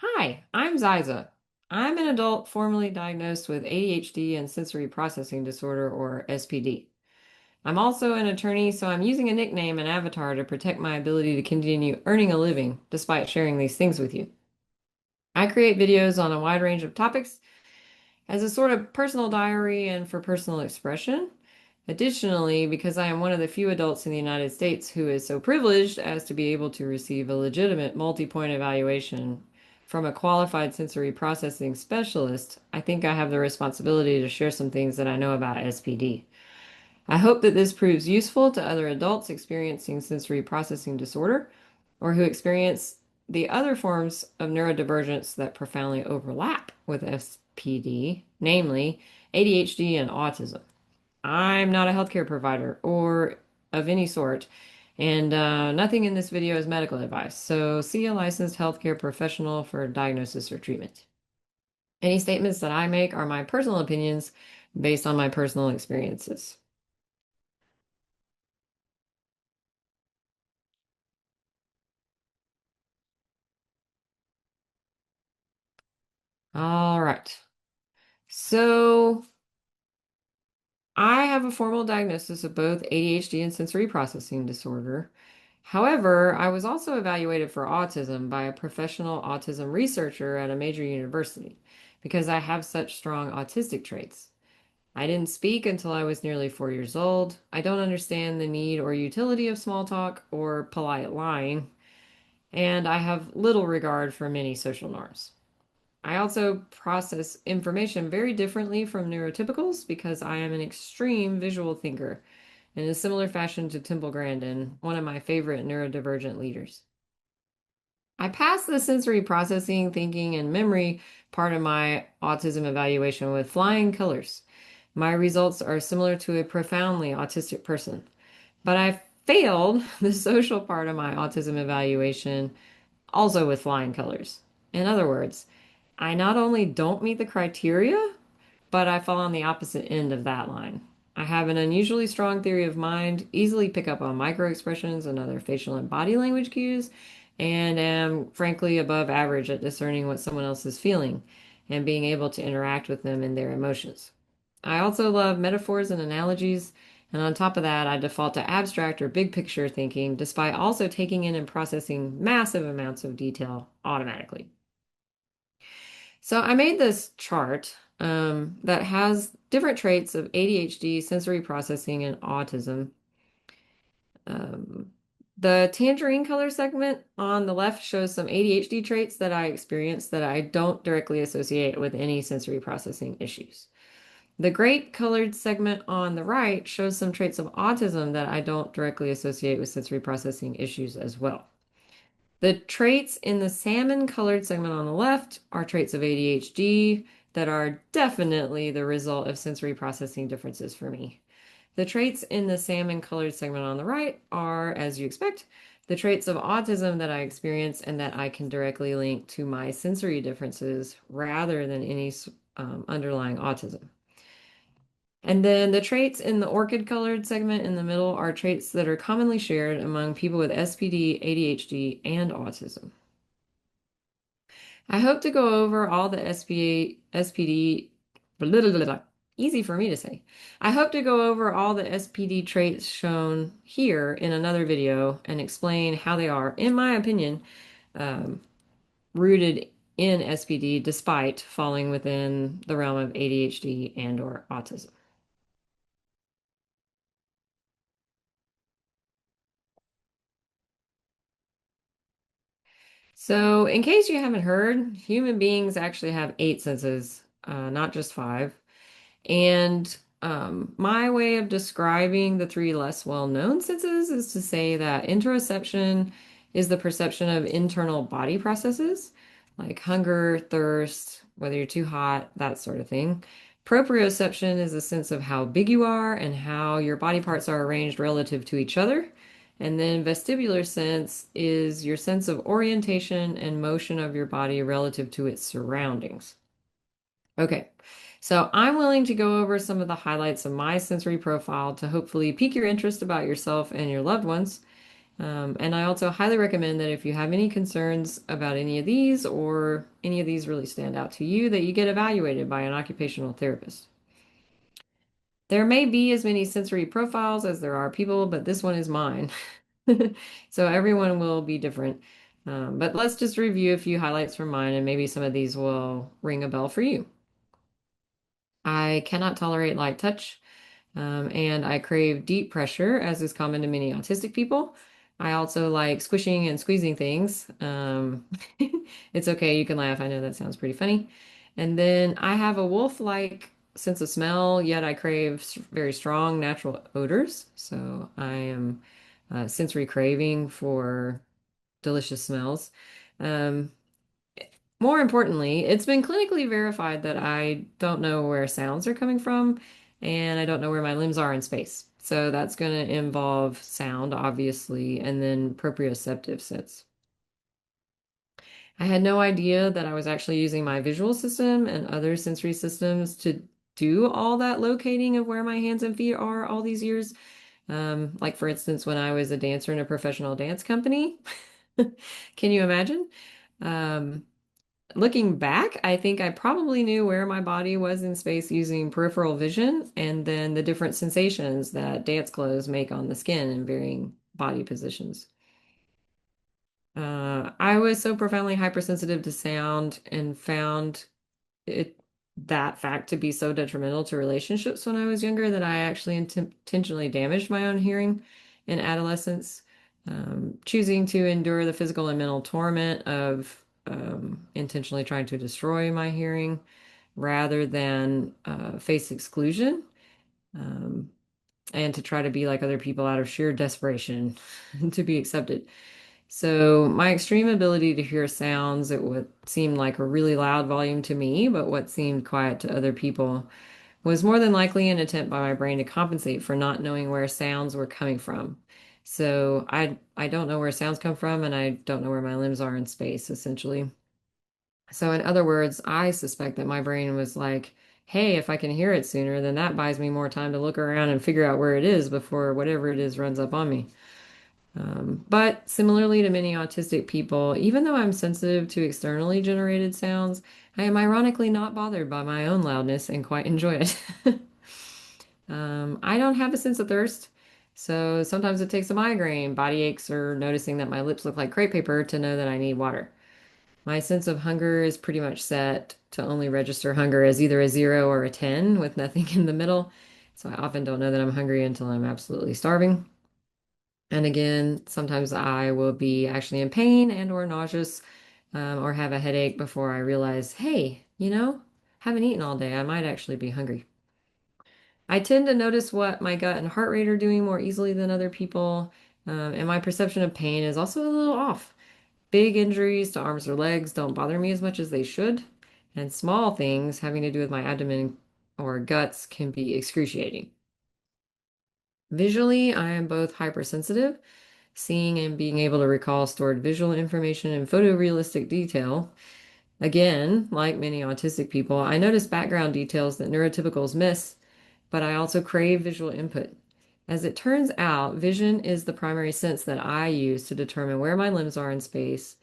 Hi, I'm Ziza. I'm an adult formerly diagnosed with ADHD and sensory processing disorder, or SPD. I'm also an attorney, so I'm using a nickname and avatar to protect my ability to continue earning a living despite sharing these things with you. I create videos on a wide range of topics as a sort of personal diary and for personal expression. Additionally, because I am one of the few adults in the United States who is so privileged as to be able to receive a legitimate multi-point evaluation from a qualified sensory processing specialist, I think I have the responsibility to share some things that I know about SPD. I hope that this proves useful to other adults experiencing sensory processing disorder or who experience the other forms of neurodivergence that profoundly overlap with SPD, namely ADHD and autism. I'm not a healthcare provider or of any sort, and nothing in this video is medical advice. So see a licensed healthcare professional for diagnosis or treatment. Any statements that I make are my personal opinions based on my personal experiences. All right. So I have a formal diagnosis of both ADHD and sensory processing disorder. However, I was also evaluated for autism by a professional autism researcher at a major university because I have such strong autistic traits. I didn't speak until I was nearly 4 years old. I don't understand the need or utility of small talk or polite lying, and I have little regard for many social norms. I also process information very differently from neurotypicals because I am an extreme visual thinker in a similar fashion to Temple Grandin, one of my favorite neurodivergent leaders. I passed the sensory processing, thinking, and memory part of my autism evaluation with flying colors. My results are similar to a profoundly autistic person, but I failed the social part of my autism evaluation also with flying colors. In other words, I not only don't meet the criteria, but I fall on the opposite end of that line. I have an unusually strong theory of mind, easily pick up on micro expressions and other facial and body language cues, and am frankly above average at discerning what someone else is feeling and being able to interact with them and their emotions. I also love metaphors and analogies, and on top of that, I default to abstract or big picture thinking, despite also taking in and processing massive amounts of detail automatically. So I made this chart that has different traits of ADHD, sensory processing, and autism. Um, the tangerine color segment on the left shows some ADHD traits that I experience that I don't directly associate with any sensory processing issues. The grape colored segment on the right shows some traits of autism that I don't directly associate with sensory processing issues as well. The traits in the salmon colored segment on the left are traits of ADHD that are definitely the result of sensory processing differences for me. The traits in the salmon colored segment on the right are, as you expect, the traits of autism that I experience and that I can directly link to my sensory differences rather than any underlying autism. And then the traits in the orchid colored segment in the middle are traits that are commonly shared among people with SPD, ADHD, and autism. I hope to go over all the SPD, blah, blah, blah, blah, easy for me to say. I hope to go over all the SPD traits shown here in another video and explain how they are, in my opinion, um, rooted in SPD despite falling within the realm of ADHD and or autism. So, in case you haven't heard, human beings actually have eight senses, not just five. And my way of describing the three less well-known senses is to say that interoception is the perception of internal body processes like hunger, thirst, whether you're too hot, that sort of thing. Proprioception is a sense of how big you are and how your body parts are arranged relative to each other. And then vestibular sense is your sense of orientation and motion of your body relative to its surroundings. Okay, so I'm willing to go over some of the highlights of my sensory profile to hopefully pique your interest about yourself and your loved ones. And I also highly recommend that if you have any concerns about any of these or any of these really stand out to you, that you get evaluated by an occupational therapist. There may be as many sensory profiles as there are people, but this one is mine. So everyone will be different. But let's just review a few highlights from mine, and maybe some of these will ring a bell for you. I cannot tolerate light touch. And I crave deep pressure, as is common to many autistic people. I also like squishing and squeezing things. It's okay, you can laugh. I know that sounds pretty funny. And then I have a wolf-like sense of smell, yet I crave very strong natural odors. So I am sensory craving for delicious smells. Um, More importantly, it's been clinically verified that I don't know where sounds are coming from and I don't know where my limbs are in space. So that's going to involve sound, obviously, and then proprioceptive sense. I had no idea that I was actually using my visual system and other sensory systems to do all that locating of where my hands and feet are all these years. Like, for instance, when I was a dancer in a professional dance company. Can you imagine? Um, Looking back, I think I probably knew where my body was in space using peripheral vision and then the different sensations that dance clothes make on the skin in varying body positions. I was so profoundly hypersensitive to sound and found it that fact to be so detrimental to relationships when I was younger that I actually intentionally damaged my own hearing in adolescence, choosing to endure the physical and mental torment of intentionally trying to destroy my hearing rather than face exclusion, um, and to try to be like other people out of sheer desperation to be accepted. So my extreme ability to hear sounds at what seemed like a really loud volume to me, but what seemed quiet to other people, was more than likely an attempt by my brain to compensate for not knowing where sounds were coming from. So I don't know where sounds come from, and I don't know where my limbs are in space, essentially. So in other words, I suspect that my brain was like, hey, if I can hear it sooner, then that buys me more time to look around and figure out where it is before whatever it is runs up on me. But similarly to many autistic people, even though I'm sensitive to externally generated sounds, I am ironically not bothered by my own loudness and quite enjoy it. I don't have a sense of thirst, so sometimes it takes a migraine, body aches, or noticing that my lips look like crepe paper to know that I need water. My sense of hunger is pretty much set to only register hunger as either a 0 or a 10 with nothing in the middle. So I often don't know that I'm hungry until I'm absolutely starving. And again, sometimes I will be actually in pain and or nauseous, or have a headache before I realize, hey, haven't eaten all day. I might actually be hungry. I tend to notice what my gut and heart rate are doing more easily than other people, and my perception of pain is also a little off. Big injuries to arms or legs don't bother me as much as they should, and small things having to do with my abdomen or guts can be excruciating. Visually, I am both hypersensitive, seeing and being able to recall stored visual information in photorealistic detail. Again, like many autistic people, I notice background details that neurotypicals miss, but I also crave visual input. As it turns out, vision is the primary sense that I use to determine where my limbs are in space,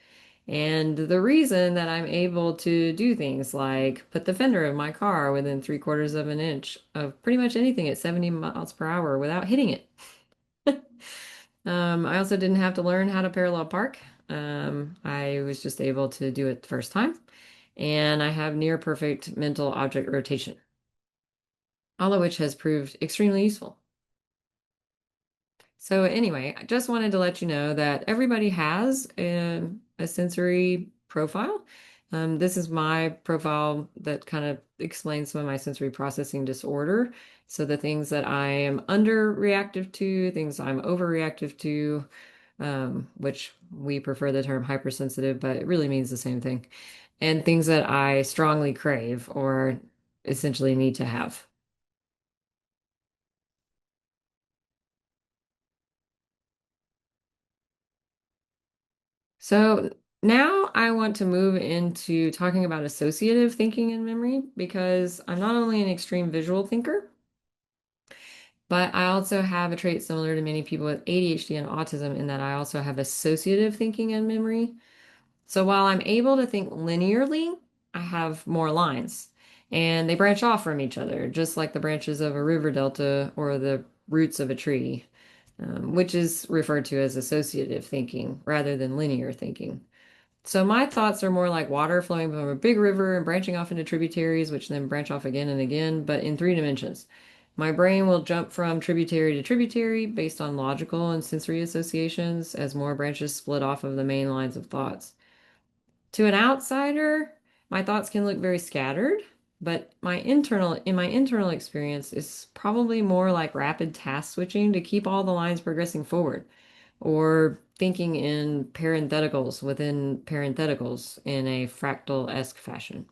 and the reason that I'm able to do things like put the fender of my car within 3/4 of an inch of pretty much anything at 70 miles per hour without hitting it. I also didn't have to learn how to parallel park. I was just able to do it the first time. And I have near perfect mental object rotation, all of which has proved extremely useful. So anyway, I just wanted to let you know that everybody has a sensory profile. This is my profile that kind of explains some of my sensory processing disorder. So the things that I am underreactive to, things I'm overreactive to, which we prefer the term hypersensitive, but it really means the same thing, and things that I strongly crave or essentially need to have. So now I want to move into talking about associative thinking and memory because I'm not only an extreme visual thinker, But I also have a trait similar to many people with ADHD and autism in that I also have associative thinking and memory. So while I'm able to think linearly, I have more lines and they branch off from each other, just like the branches of a river delta or the roots of a tree, which is referred to as associative thinking rather than linear thinking. So my thoughts are more like water flowing from a big river and branching off into tributaries, which then branch off again and again, but in three dimensions. My brain will jump from tributary to tributary based on logical and sensory associations as more branches split off of the main lines of thoughts. To an outsider, my thoughts can look very scattered, but in my internal experience is probably more like rapid task switching to keep all the lines progressing forward or thinking in parentheticals within parentheticals in a fractal-esque fashion.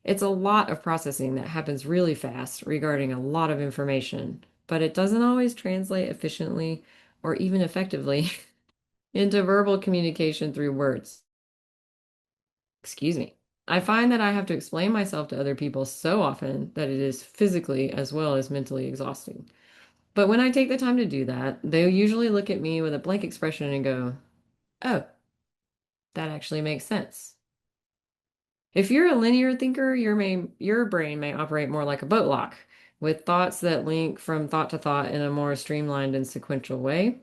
It's a lot of processing that happens really fast regarding a lot of information, but it doesn't always translate efficiently or even effectively into verbal communication through words. Excuse me. I find that I have to explain myself to other people so often that it is physically as well as mentally exhausting. But when I take the time to do that, they usually look at me with a blank expression and go, "Oh, that actually makes sense." If you're a linear thinker, your brain may operate more like a boat lock, with thoughts that link from thought to thought in a more streamlined and sequential way.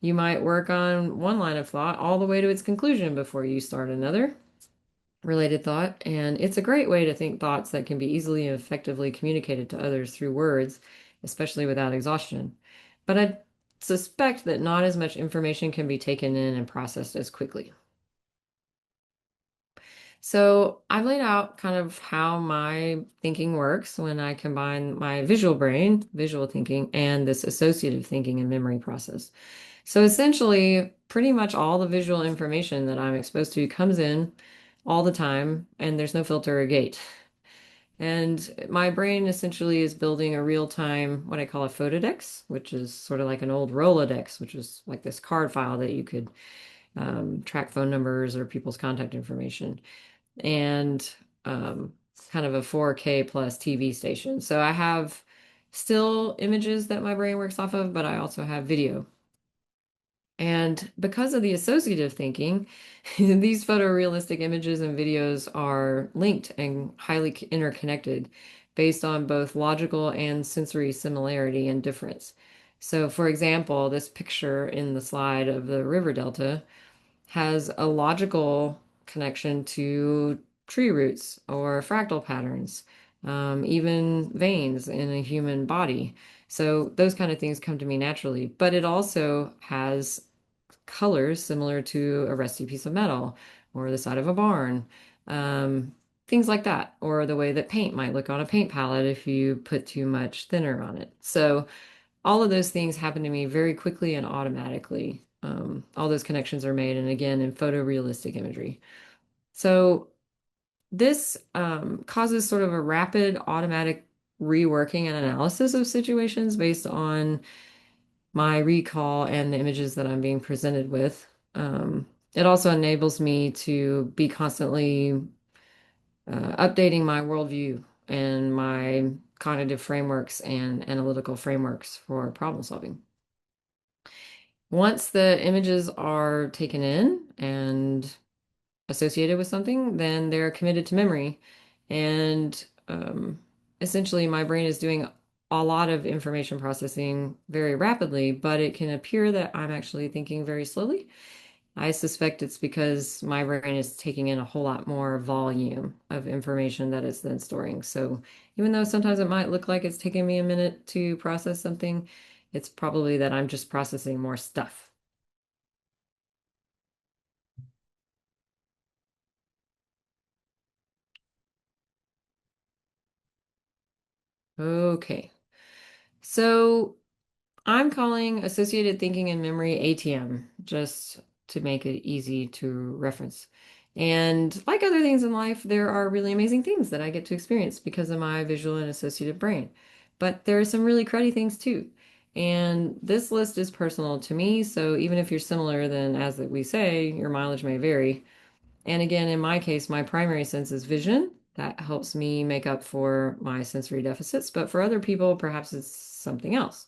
You might work on one line of thought all the way to its conclusion before you start another related thought, and it's a great way to think thoughts that can be easily and effectively communicated to others through words, especially without exhaustion. But I suspect that not as much information can be taken in and processed as quickly. So I've laid out kind of how my thinking works when I combine my visual brain, visual thinking, and this associative thinking and memory process. So essentially, pretty much all the visual information that I'm exposed to comes in all the time, and there's no filter or gate. And my brain essentially is building a real-time, what I call a photodex, which is sort of like an old Rolodex, which is like this card file that you could track phone numbers or people's contact information, and um, kind of a 4K plus TV station. So I have still images that my brain works off of, but I also have video. And because of the associative thinking, these photorealistic images and videos are linked and highly interconnected based on both logical and sensory similarity and difference. So, for example, this picture in the slide of the river delta has a logical connection to tree roots or fractal patterns, even veins in a human body. So those kind of things come to me naturally, but it also has colors similar to a rusty piece of metal or the side of a barn, um, things like that, or the way that paint might look on a paint palette if you put too much thinner on it. So all of those things happen to me very quickly and automatically. All those connections are made, and again, in photorealistic imagery. So this causes sort of a rapid automatic reworking and analysis of situations based on my recall and the images that I'm being presented with. It also enables me to be constantly updating my worldview and my cognitive frameworks and analytical frameworks for problem solving. Once the images are taken in and associated with something, then they're committed to memory. And essentially, my brain is doing a lot of information processing very rapidly, but it can appear that I'm actually thinking very slowly. I suspect it's because my brain is taking in a whole lot more volume of information that it's then storing. So even though sometimes it might look like it's taking me a minute to process something, it's probably that I'm just processing more stuff. Okay. So I'm calling associated thinking and memory ATM just to make it easy to reference. And like other things in life, there are really amazing things that I get to experience because of my visual and associative brain. But there are some really cruddy things too. And this list is personal to me, so even if you're similar, then as that we say, your mileage may vary. And again, in my case, my primary sense is vision, that helps me make up for my sensory deficits, but for other people, perhaps it's something else.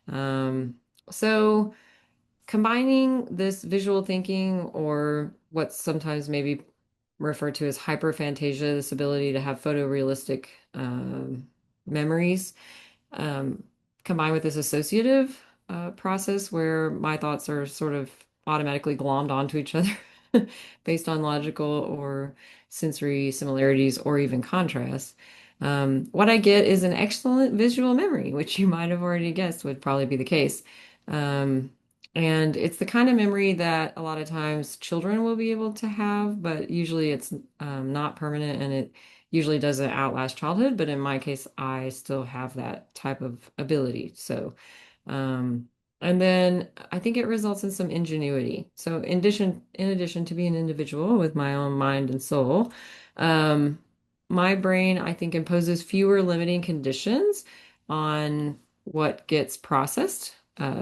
Um, so combining this visual thinking, or what's sometimes maybe referred to as hyperphantasia, this ability to have photorealistic memories, um, combined with this associative process where my thoughts are sort of automatically glommed onto each other based on logical or sensory similarities or even contrast. What I get is an excellent visual memory, which you might have already guessed would probably be the case. Um, and it's the kind of memory that a lot of times children will be able to have, but usually it's not permanent and it usually doesn't outlast childhood, but in my case, I still have that type of ability. So, um, and then I think it results in some ingenuity. So, in addition to being an individual with my own mind and soul, um, my brain, I think, imposes fewer limiting conditions on what gets processed,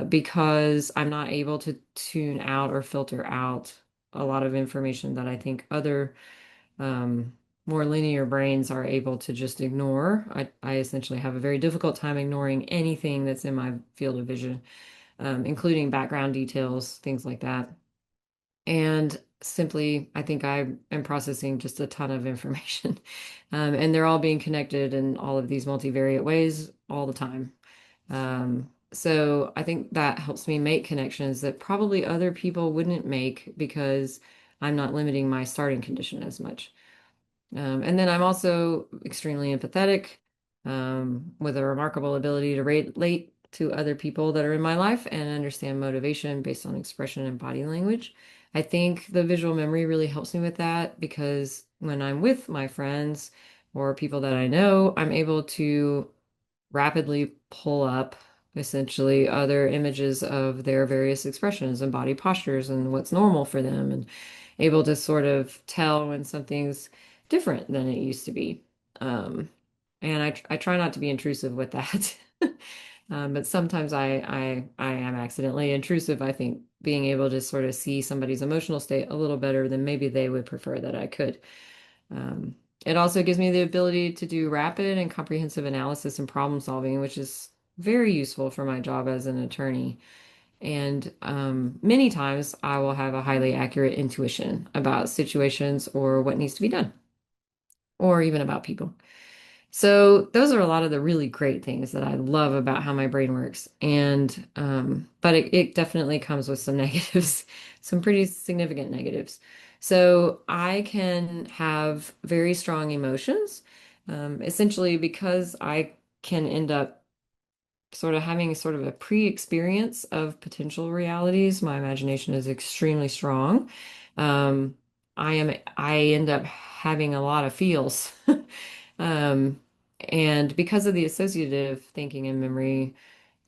because I'm not able to tune out or filter out a lot of information that I think other um, more linear brains are able to just ignore. I essentially have a very difficult time ignoring anything that's in my field of vision, including background details, things like that. And simply, I think I am processing just a ton of information. And they're all being connected in all of these multivariate ways all the time. So I think that helps me make connections that probably other people wouldn't make because I'm not limiting my starting condition as much. And then I'm also extremely empathetic, with a remarkable ability to relate to other people that are in my life and understand motivation based on expression and body language. I think the visual memory really helps me with that because when I'm with my friends or people that I know, I'm able to rapidly pull up essentially other images of their various expressions and body postures and what's normal for them, and able to sort of tell when something's different than it used to be. Um, and I try not to be intrusive with that. But sometimes I am accidentally intrusive. I think being able to sort of see somebody's emotional state a little better than maybe they would prefer that I could. Um, it also gives me the ability to do rapid and comprehensive analysis and problem solving, which is very useful for my job as an attorney. And many times I will have a highly accurate intuition about situations or what needs to be done, or even about people. So those are a lot of the really great things that I love about how my brain works. And but it definitely comes with some negatives, some pretty significant negatives. So I can have very strong emotions, essentially because I can end up sort of having sort of a pre-experience of potential realities. My imagination is extremely strong. Um, I end up having a lot of feels. Um, and because of the associative thinking and memory,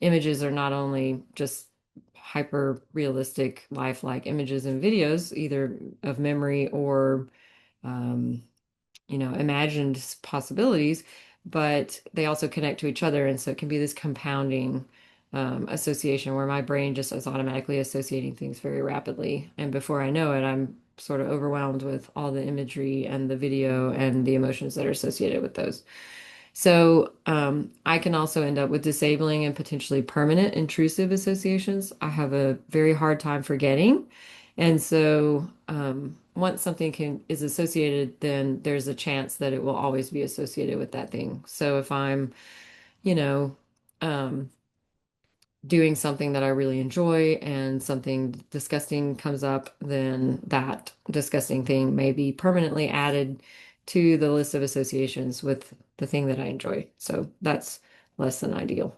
images are not only just hyper realistic, lifelike images and videos, either of memory or um, imagined possibilities, but they also connect to each other. And so it can be this compounding association where my brain just is automatically associating things very rapidly. And before I know it, I'm sort of overwhelmed with all the imagery and the video and the emotions that are associated with those. So I can also end up with disabling and potentially permanent intrusive associations. I have a very hard time forgetting. And so once something is associated, then there's a chance that it will always be associated with that thing. So if I'm, you know, um, doing something that I really enjoy and something disgusting comes up, then that disgusting thing may be permanently added to the list of associations with the thing that I enjoy. So that's less than ideal.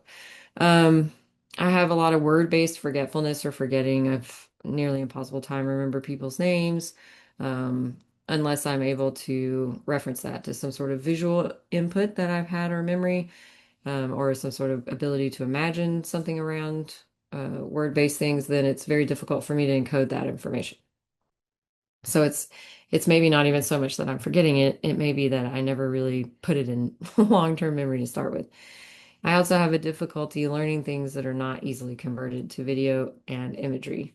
Um, I have a lot of word-based forgetfulness or forgetting. I've nearly impossible time remember people's names, um, unless I'm able to reference that to some sort of visual input that I've had or memory, or some sort of ability to imagine something around word-based things, then it's very difficult for me to encode that information. So it's maybe not even so much that I'm forgetting it. It may be that I never really put it in long-term memory to start with. I also have a difficulty learning things that are not easily converted to video and imagery.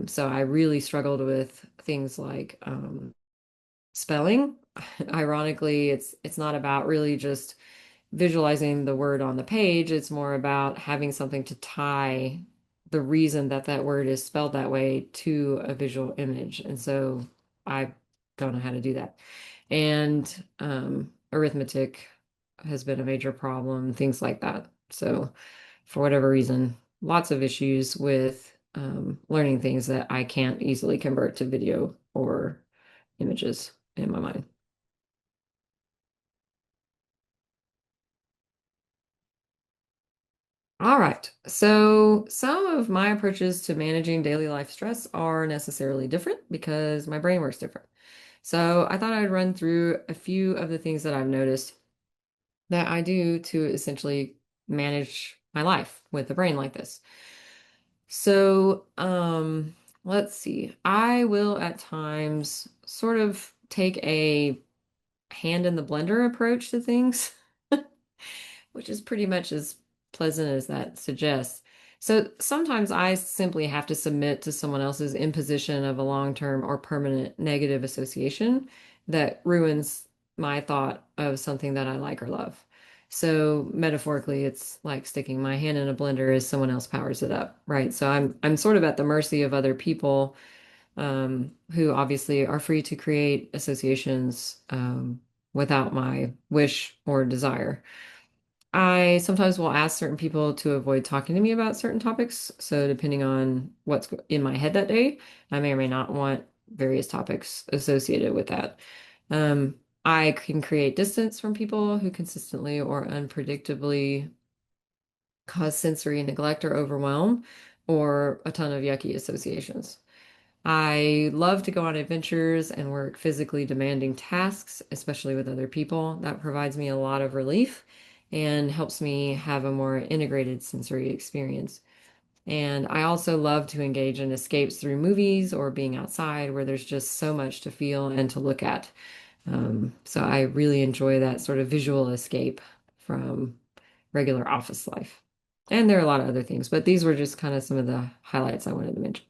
So I really struggled with things like spelling. Ironically, it's not about really just visualizing the word on the page. It's more about having something to tie the reason that that word is spelled that way to a visual image. And so I don't know how to do that. And arithmetic has been a major problem, things like that. So for whatever reason, lots of issues with learning things that I can't easily convert to video or images in my mind. All right. So some of my approaches to managing daily life stress are necessarily different because my brain works different. So I thought I'd run through a few of the things that I've noticed that I do to essentially manage my life with a brain like this. So, let's see. I will at times sort of take a hand in the blender approach to things, which is pretty much as pleasant as that suggests. So sometimes I simply have to submit to someone else's imposition of a long-term or permanent negative association that ruins my thought of something that I like or love. So metaphorically, it's like sticking my hand in a blender as someone else powers it up, right? So I'm sort of at the mercy of other people who obviously are free to create associations without my wish or desire. I sometimes will ask certain people to avoid talking to me about certain topics. So, depending on what's in my head that day, I may or may not want various topics associated with that. Um, I can create distance from people who consistently or unpredictably cause sensory neglect or overwhelm, or a ton of yucky associations. I love to go on adventures and work physically demanding tasks, especially with other people. That provides me a lot of relief and helps me have a more integrated sensory experience. And I also love to engage in escapes through movies or being outside where there's just so much to feel and to look at. So I really enjoy that sort of visual escape from regular office life. And there are a lot of other things, but these were just kind of some of the highlights I wanted to mention.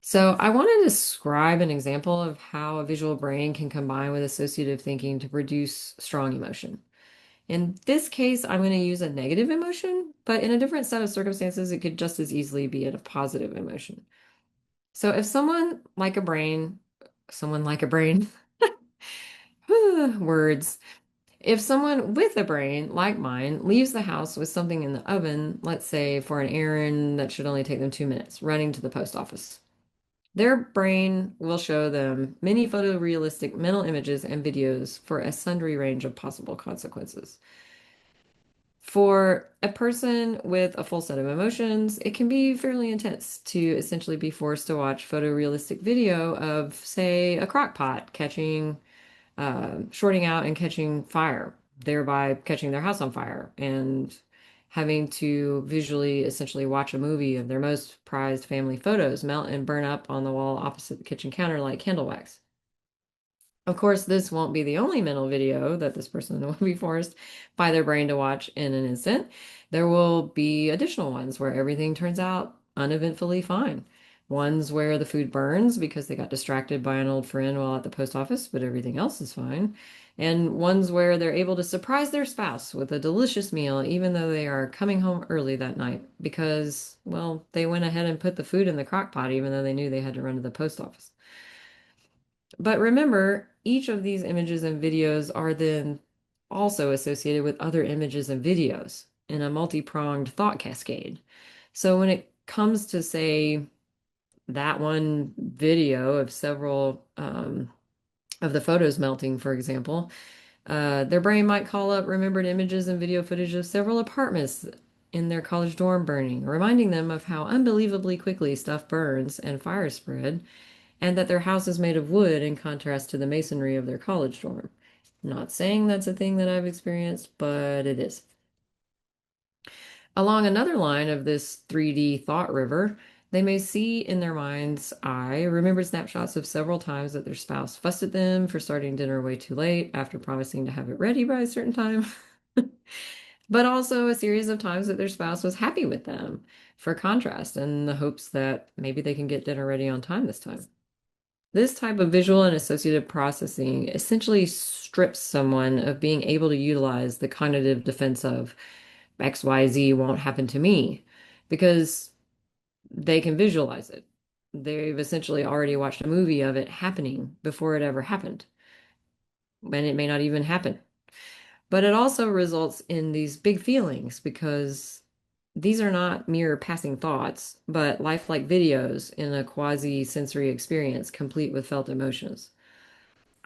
So I want to describe an example of how a visual brain can combine with associative thinking to produce strong emotion. In this case, I'm going to use a negative emotion, but in a different set of circumstances, it could just as easily be a positive emotion. So if someone like a brain, words, if someone with a brain like mine leaves the house with something in the oven, let's say for an errand that should only take them 2 minutes, running to the post office. Their brain will show them many photorealistic mental images and videos for a sundry range of possible consequences. For a person with a full set of emotions, it can be fairly intense to essentially be forced to watch photorealistic video of, say, a crock pot shorting out and catching fire, thereby catching their house on fire, and having to visually essentially watch a movie of their most prized family photos melt and burn up on the wall opposite the kitchen counter like candle wax. Of course, this won't be the only mental video that this person will be forced by their brain to watch in an instant. There will be additional ones where everything turns out uneventfully fine. Ones where the food burns because they got distracted by an old friend while at the post office, but everything else is fine. And ones where they're able to surprise their spouse with a delicious meal, even though they are coming home early that night because, well, they went ahead and put the food in the crock pot, even though they knew they had to run to the post office. But remember, each of these images and videos are then also associated with other images and videos in a multi-pronged thought cascade. So when it comes to, say, that one video of several of the photos melting, for example, their brain might call up remembered images and video footage of several apartments in their college dorm burning, reminding them of how unbelievably quickly stuff burns and fires spread and that their house is made of wood in contrast to the masonry of their college dorm. Not saying that's a thing that I've experienced, but it is. Along another line of this 3D thought river, they may see in their mind's eye remembered snapshots of several times that their spouse fussed at them for starting dinner way too late after promising to have it ready by a certain time. but also a series of times that their spouse was happy with them for contrast in the hopes that maybe they can get dinner ready on time this time. This type of visual and associative processing essentially strips someone of being able to utilize the cognitive defense of XYZ won't happen to me because they can visualize it. They've essentially already watched a movie of it happening before it ever happened, and it may not even happen. But it also results in these big feelings because these are not mere passing thoughts, but lifelike videos in a quasi-sensory experience complete with felt emotions.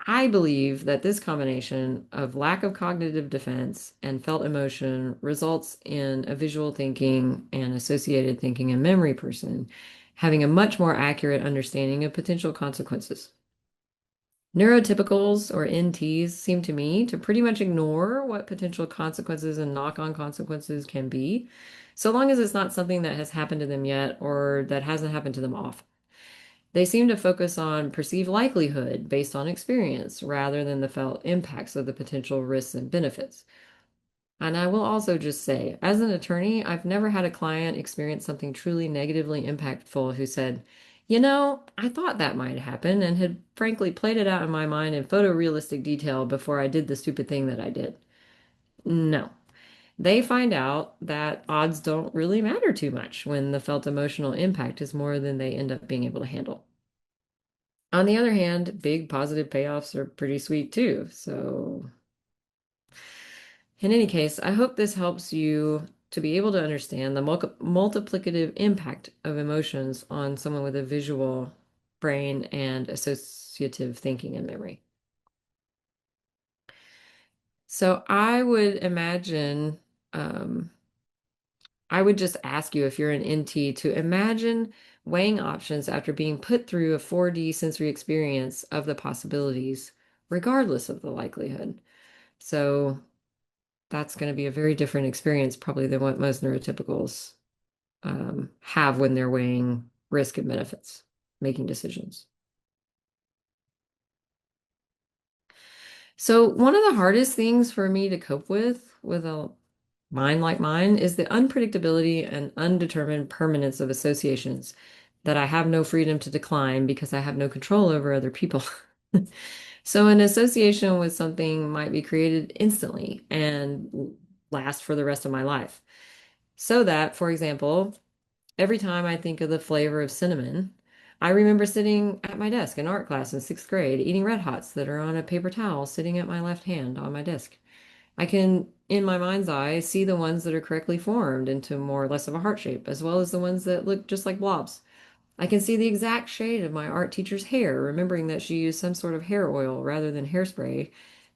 I believe that this combination of lack of cognitive defense and felt emotion results in a visual thinking and associated thinking and memory person having a much more accurate understanding of potential consequences. Neurotypicals or NTs seem to me to pretty much ignore what potential consequences and knock-on consequences can be, so long as it's not something that has happened to them yet or that hasn't happened to them often. They seem to focus on perceived likelihood based on experience rather than the felt impacts of the potential risks and benefits. And I will also just say, as an attorney, I've never had a client experience something truly negatively impactful who said, I thought that might happen and had frankly played it out in my mind in photorealistic detail before I did the stupid thing that I did. No. They find out that odds don't really matter too much when the felt emotional impact is more than they end up being able to handle. On the other hand, big positive payoffs are pretty sweet too. So, in any case, I hope this helps you to be able to understand the multiplicative impact of emotions on someone with a visual brain and associative thinking and memory. So, um, I would just ask you if you're an NT to imagine weighing options after being put through a 4D sensory experience of the possibilities, regardless of the likelihood. So that's going to be a very different experience probably than what most neurotypicals have when they're weighing risk and benefits, making decisions. So one of the hardest things for me to cope with a mind like mine is the unpredictability and undetermined permanence of associations that I have no freedom to decline because I have no control over other people. So an association with something might be created instantly and last for the rest of my life. So that, for example, every time I think of the flavor of cinnamon, I remember sitting at my desk in art class in sixth grade, eating Red Hots that are on a paper towel sitting at my left hand on my desk. I can, in my mind's eye, see the ones that are correctly formed into more or less of a heart shape, as well as the ones that look just like blobs. I can see the exact shade of my art teacher's hair, remembering that she used some sort of hair oil rather than hairspray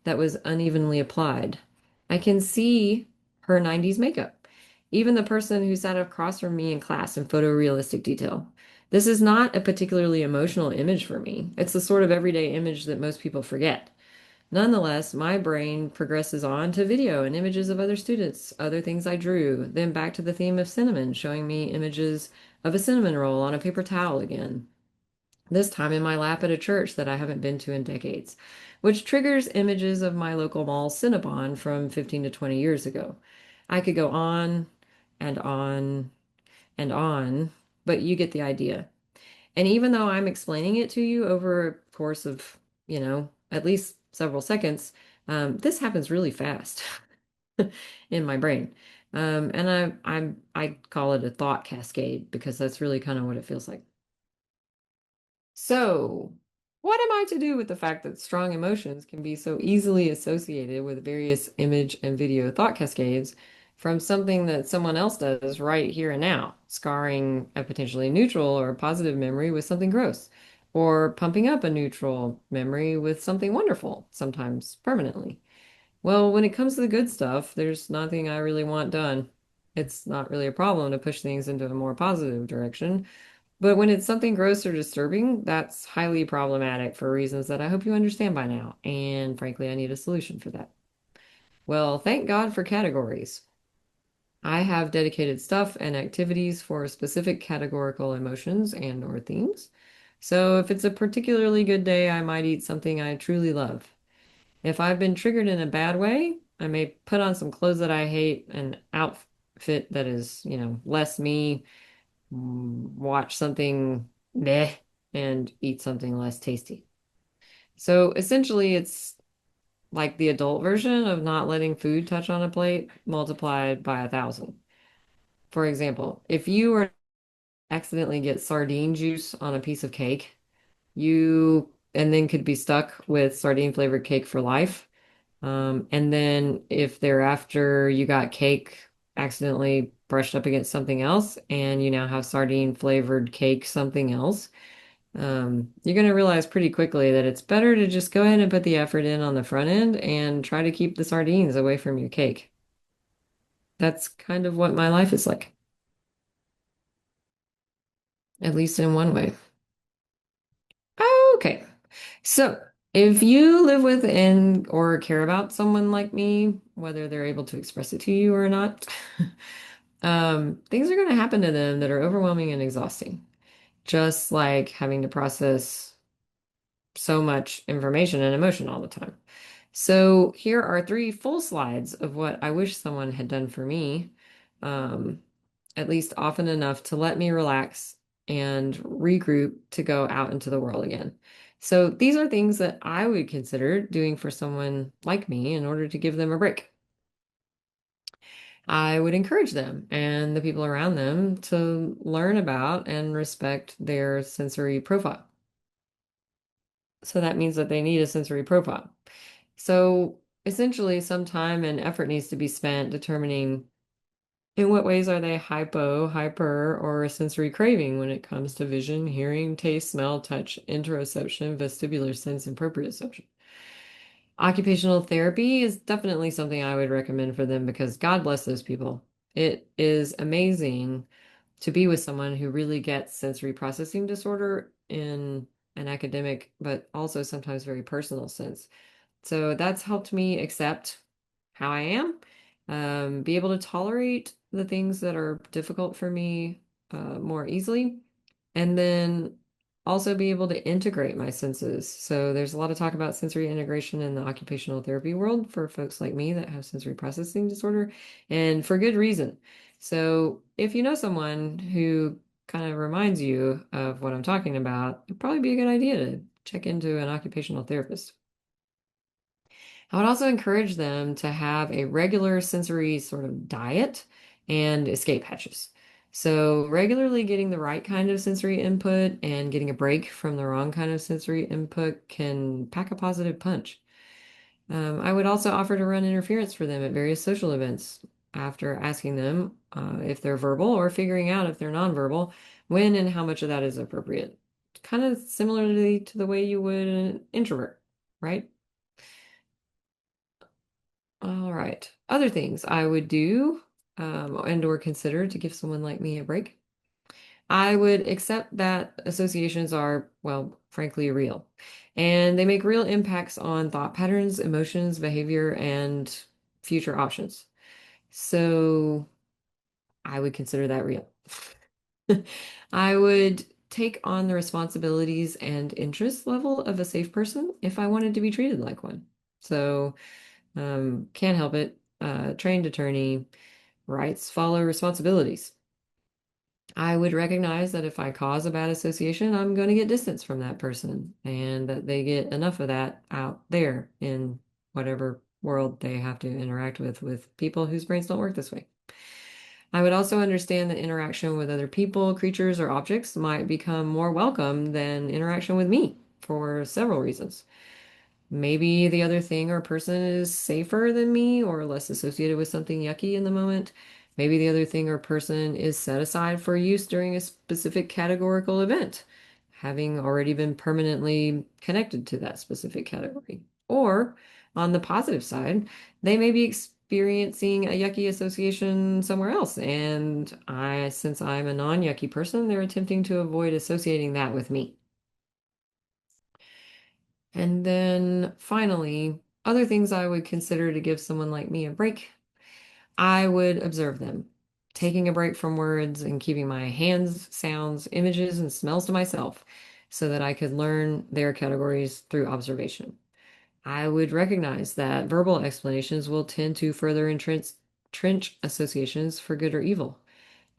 that was unevenly applied. I can see her 90s makeup, even the person who sat across from me in class in photorealistic detail. This is not a particularly emotional image for me. It's the sort of everyday image that most people forget. Nonetheless, my brain progresses on to video and images of other students, other things I drew, then back to the theme of cinnamon, showing me images of a cinnamon roll on a paper towel again, this time in my lap at a church that I haven't been to in decades, which triggers images of my local mall Cinnabon from 15 to 20 years ago. I could go on and on and on, but you get the idea. And even though I'm explaining it to you over a course of, at least several seconds, this happens really fast in my brain. And I call it a thought cascade because that's really kind of what it feels like. So, what am I to do with the fact that strong emotions can be so easily associated with various image and video thought cascades from something that someone else does right here and now, scarring a potentially neutral or positive memory with something gross, or pumping up a neutral memory with something wonderful, sometimes permanently? Well, when it comes to the good stuff, there's nothing I really want done. It's not really a problem to push things into a more positive direction. But when it's something gross or disturbing, that's highly problematic for reasons that I hope you understand by now. And frankly, I need a solution for that. Well, thank God for categories. I have dedicated stuff and activities for specific categorical emotions and or themes. So if it's a particularly good day, I might eat something I truly love. If I've been triggered in a bad way, I may put on some clothes that I hate, an outfit that is, less me, watch something meh, and eat something less tasty. So essentially, it's like the adult version of not letting food touch on a plate multiplied by 1,000. For example, if you were to accidentally get sardine juice on a piece of cake, you and then could be stuck with sardine flavored cake for life. And then if thereafter you got cake accidentally brushed up against something else and you now have sardine flavored cake something else, you're going to realize pretty quickly that it's better to just go ahead and put the effort in on the front end and try to keep the sardines away from your cake. That's kind of what my life is like, at least in one way. Okay. So, if you live with and or care about someone like me, whether they're able to express it to you or not, things are going to happen to them that are overwhelming and exhausting. Just like having to process so much information and emotion all the time. So, here are three full slides of what I wish someone had done for me. Um, at least often enough to let me relax and regroup to go out into the world again. So these are things that I would consider doing for someone like me in order to give them a break. I would encourage them and the people around them to learn about and respect their sensory profile. So that means that they need a sensory profile. So essentially, some time and effort needs to be spent determining in what ways are they hypo, hyper, or sensory craving when it comes to vision, hearing, taste, smell, touch, interoception, vestibular sense, and proprioception? Occupational therapy is definitely something I would recommend for them because God bless those people. It is amazing to be with someone who really gets sensory processing disorder in an academic, but also sometimes very personal sense. So that's helped me accept how I am, be able to tolerate the things that are difficult for me more easily, and then also be able to integrate my senses. So there's a lot of talk about sensory integration in the occupational therapy world for folks like me that have sensory processing disorder, and for good reason. So if you know someone who kind of reminds you of what I'm talking about, it'd probably be a good idea to check into an occupational therapist. I would also encourage them to have a regular sensory sort of diet and escape hatches. So, regularly getting the right kind of sensory input and getting a break from the wrong kind of sensory input can pack a positive punch. I would also offer to run interference for them at various social events after asking them if they're verbal or figuring out if they're nonverbal, when and how much of that is appropriate. Kind of similarly to the way you would an introvert, right? All right. Other things I would do and or consider to give someone like me a break. I would accept that associations are, well, frankly, real. And they make real impacts on thought patterns, emotions, behavior, and future options. So I would consider that real. I would take on the responsibilities and interest level of a safe person if I wanted to be treated like one. So can't help it. Trained attorney, rights follow responsibilities. I would recognize that if I cause a bad association, I'm going to get distance from that person and that they get enough of that out there in whatever world they have to interact with people whose brains don't work this way. I would also understand that interaction with other people, creatures, or objects might become more welcome than interaction with me for several reasons. Maybe the other thing or person is safer than me or less associated with something yucky in the moment. Maybe the other thing or person is set aside for use during a specific categorical event, having already been permanently connected to that specific category. Or on the positive side, they may be experiencing a yucky association somewhere else. And since I'm a non-yucky person, they're attempting to avoid associating that with me. And then finally, other things I would consider to give someone like me a break, I would observe them, taking a break from words and keeping my hands, sounds, images, and smells to myself so that I could learn their categories through observation. I would recognize that verbal explanations will tend to further entrench associations for good or evil.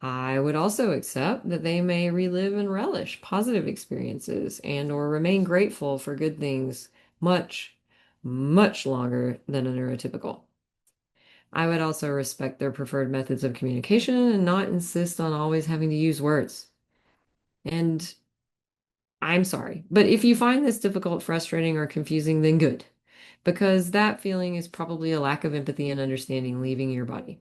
I would also accept that they may relive and relish positive experiences and or remain grateful for good things much, much longer than a neurotypical. I would also respect their preferred methods of communication and not insist on always having to use words. And I'm sorry, but if you find this difficult, frustrating, or confusing, then good, because that feeling is probably a lack of empathy and understanding leaving your body.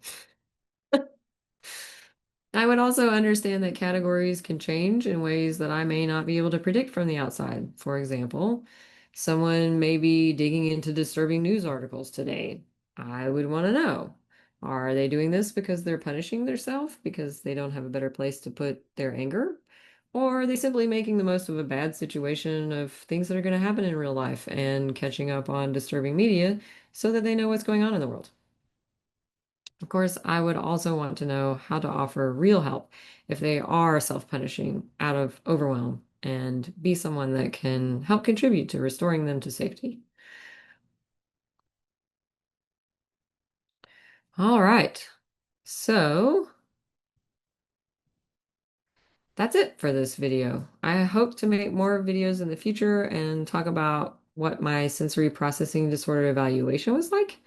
I would also understand that categories can change in ways that I may not be able to predict from the outside. For example, someone may be digging into disturbing news articles today. I would want to know, are they doing this because they're punishing themselves because they don't have a better place to put their anger? Or are they simply making the most of a bad situation of things that are going to happen in real life and catching up on disturbing media so that they know what's going on in the world? Of course, I would also want to know how to offer real help if they are self-punishing out of overwhelm and be someone that can help contribute to restoring them to safety. All right. So that's it for this video. I hope to make more videos in the future and talk about what my sensory processing disorder evaluation was like,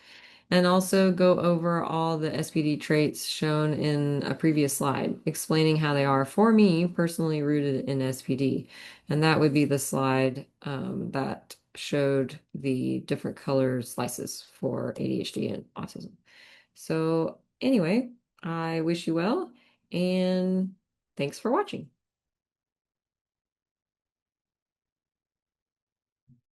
and also go over all the SPD traits shown in a previous slide, explaining how they are for me personally rooted in SPD. And that would be the slide that showed the different color slices for ADHD and autism. So anyway, I wish you well and thanks for watching.